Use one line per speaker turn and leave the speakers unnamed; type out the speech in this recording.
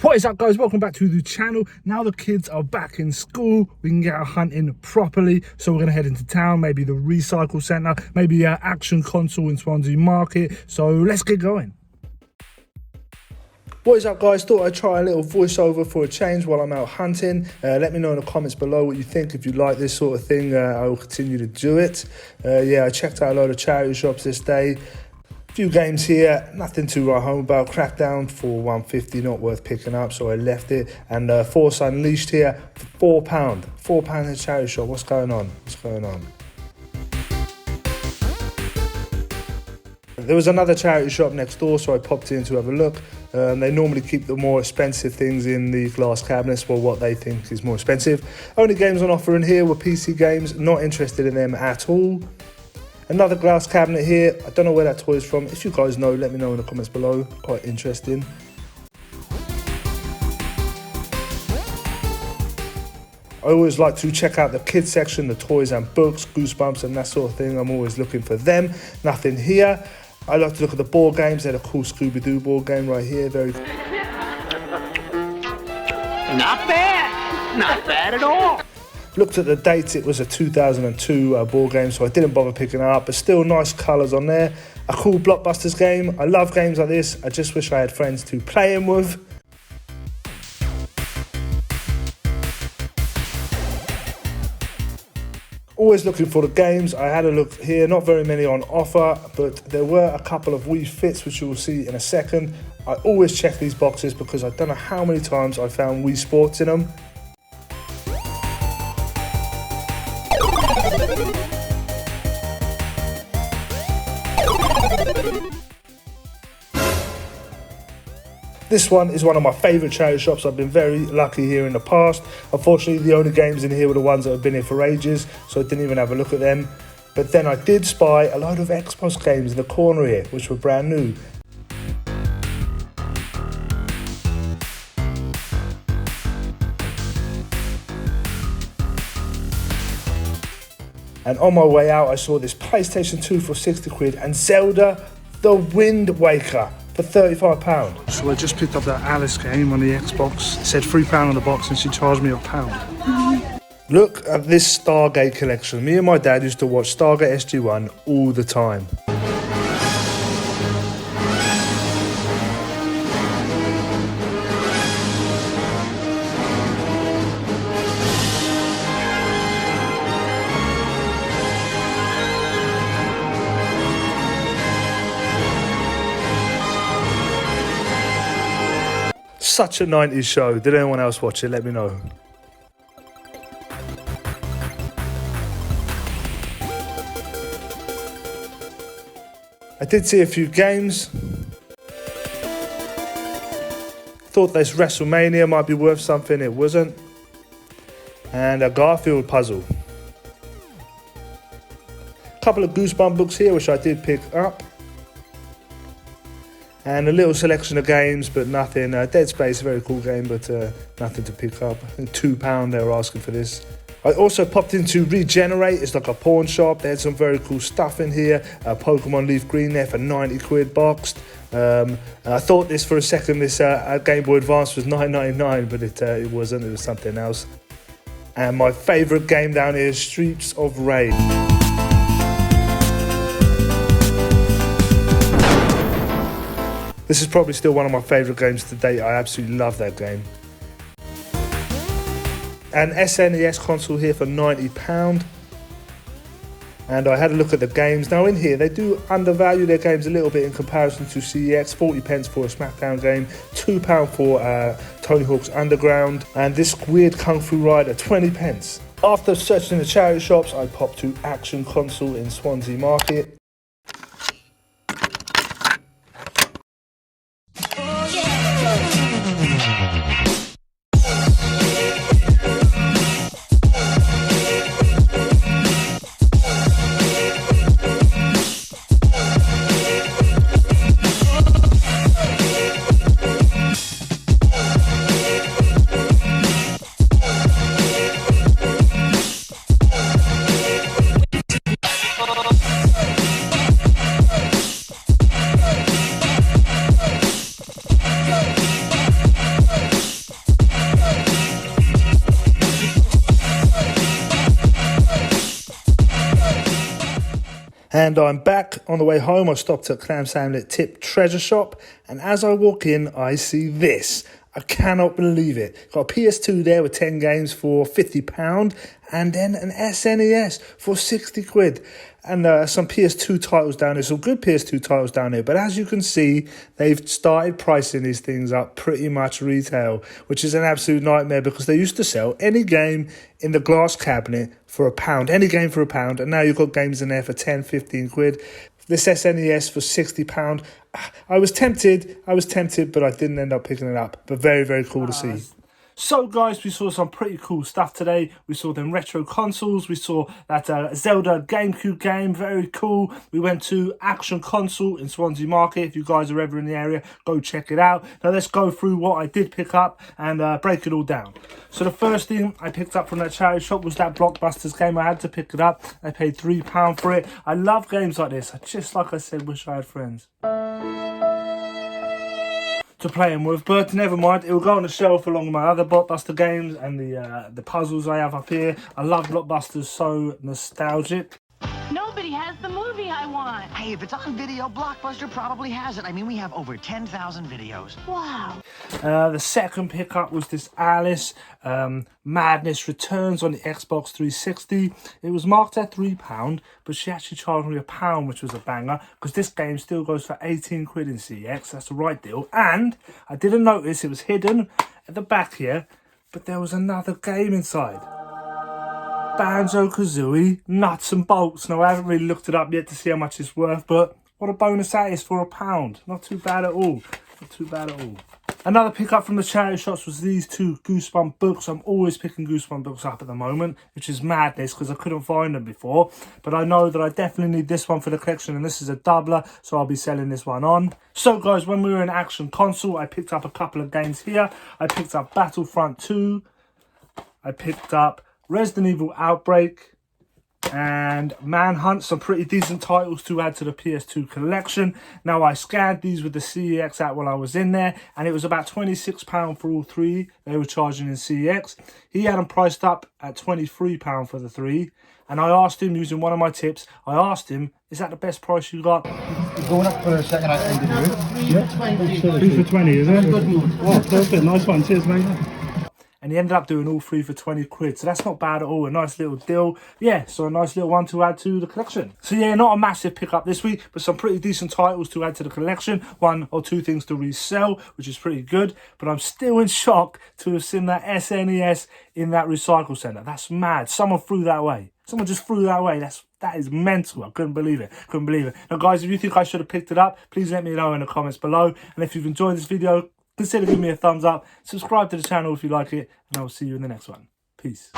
What is up, guys? Welcome back to the channel. Now the kids are back in school, we can get our hunting properly. So we're going to head into town, maybe the recycle centre, maybe Action Console in Swansea Market. So let's get going. What is up, guys? Thought I'd try a little voiceover for a change while I'm out hunting. Let me know in the comments below what you think. If you like this sort of thing, I will continue to do it. Yeah, I checked out a load of charity shops this day. Few games here, nothing to write home about. Crackdown for £1.50, not worth picking up, so I left it. And Force Unleashed here for £4. £4 in a charity shop. What's going on? What's going on? There was another charity shop next door, so I popped in to have a look. They normally keep the more expensive things in the glass cabinets for what they think is more expensive. Only games on offer in here were PC games, not interested in them at all. Another glass cabinet here, I don't know where that toy is from. If you guys know, let me know in the comments below, quite interesting. I always like to check out the kids section, the toys and books, Goosebumps and that sort of thing. I'm always looking for them. Nothing here. I like to look at the board games. They had a cool Scooby-Doo board game right here. Very cool.
Not bad. Not bad at all.
Looked at the dates, it was a 2002 board game, so I didn't bother picking it up, but still nice colours on there. A cool Blockbusters game. I love games like this. I just wish I had friends to play them with. Always looking for the games. I had a look here, not very many on offer, but there were a couple of Wii Fits, which you will see in a second. I always check these boxes because I don't know how many times I found Wii Sports in them. This one is one of my favourite charity shops. I've been very lucky here in the past. Unfortunately, the only games in here were the ones that have been here for ages, so I didn't even have a look at them. But then I did spy a load of Xbox games in the corner here, which were brand new. And on my way out, I saw this PlayStation 2 for 60 quid and Zelda The Wind Waker for £35. So I just picked up that Alice game on the Xbox. It said £3 on the box and she charged me £1. Look at this Stargate collection. Me and my dad used to watch Stargate SG-1 all the time. Such a 90s show. Did anyone else watch it? Let me know. I did see a few games. Thought this WrestleMania might be worth something. It wasn't. And a Garfield puzzle. A couple of Goosebumps books here, which I did pick up. And a little selection of games, but nothing. Dead Space, a very cool game, but nothing to pick up. I think £2 they were asking for this. I also popped into Regenerate. It's like a pawn shop. They had some very cool stuff in here. Pokemon Leaf Green there for 90 quid boxed. I thought this for a second, this Game Boy Advance was $9.99, but it wasn't. It was something else. And my favourite game down here is Streets of Rage. This is probably still one of my favourite games to date. I absolutely love that game. An SNES console here for £90. And I had a look at the games. Now in here, they do undervalue their games a little bit in comparison to CEX. 40p for a SmackDown game, £2 for Tony Hawk's Underground, and this weird Kung Fu Rider, 20p. After searching the charity shops, I popped to Action Console in Swansea Market. And I'm back. On the way home, I stopped at Clam Samlet Tip Treasure Shop, and as I walk in, I see this. I cannot believe it. Got a PS2 there with 10 games for £50, and then an SNES for 60 quid. And some PS2 titles down there, some good PS2 titles down there. But as you can see, they've started pricing these things up pretty much retail, which is an absolute nightmare because they used to sell any game in the glass cabinet for £1, any game for £1, and now you've got games in there for 10, 15 quid. This SNES for £60. I was tempted, but I didn't end up picking it up. But very, very cool to see. So guys, we saw some pretty cool stuff today. We saw them retro consoles. We saw that Zelda GameCube game, very cool. We went to Action Console in Swansea Market. If you guys are ever in the area, go check it out. Now let's go through what I did pick up and break it all down. So the first thing I picked up from that charity shop was that Blockbusters game. I had to pick it up. I paid £3 for it. I love games like this. Just like I said, wish I had friends to play them with, but never mind, it will go on the shelf along with my other Blockbuster games and the puzzles I have up here. I love Blockbusters, so nostalgic.
Nobody has the movie I want.
Hey, if it's on video, Blockbuster probably has it. I mean, we have over 10,000 videos.
Wow.
The second pickup was this Alice Madness Returns on the Xbox 360. It was marked at £3, but she actually charged me £1, which was a banger, because this game still goes for 18 quid in CX. That's the right deal. And I didn't notice it was hidden at the back here, but there was another game inside. Banjo-Kazooie, Nuts and Bolts. Now, I haven't really looked it up yet to see how much it's worth, but what a bonus that is for £1. Not too bad at all. Not too bad at all. Another pickup from the charity shops was these two Goosebump books. I'm always picking Goosebump books up at the moment, which is madness because I couldn't find them before. But I know that I definitely need this one for the collection, and this is a doubler, so I'll be selling this one on. So guys, when we were in Action Console, I picked up a couple of games here. I picked up Battlefront 2. I picked up Resident Evil Outbreak and Manhunt, some pretty decent titles to add to the PS2 collection. Now, I scanned these with the CEX app while I was in there, and it was about £26 for all three they were charging in CEX. He had them priced up at £23 for the three, and I asked him, using one of my tips, I asked him, is that the best price you got?
Going up for a second item to do.
Yeah, 3 for 20, is it? Oh, perfect, nice one, cheers mate. And he ended up doing all three for 20 quid. So that's not bad at all. A nice little deal. Yeah, so a nice little one to add to the collection. So yeah, not a massive pickup this week, but some pretty decent titles to add to the collection. 1 or 2 things to resell, which is pretty good. But I'm still in shock to have seen that SNES in that recycle centre. That's mad. Someone threw that away. Someone just threw that away. That is mental. I couldn't believe it. Couldn't believe it. Now guys, if you think I should have picked it up, please let me know in the comments below. And if you've enjoyed this video, consider giving me a thumbs up, subscribe to the channel if you like it, and I will see you in the next one. Peace.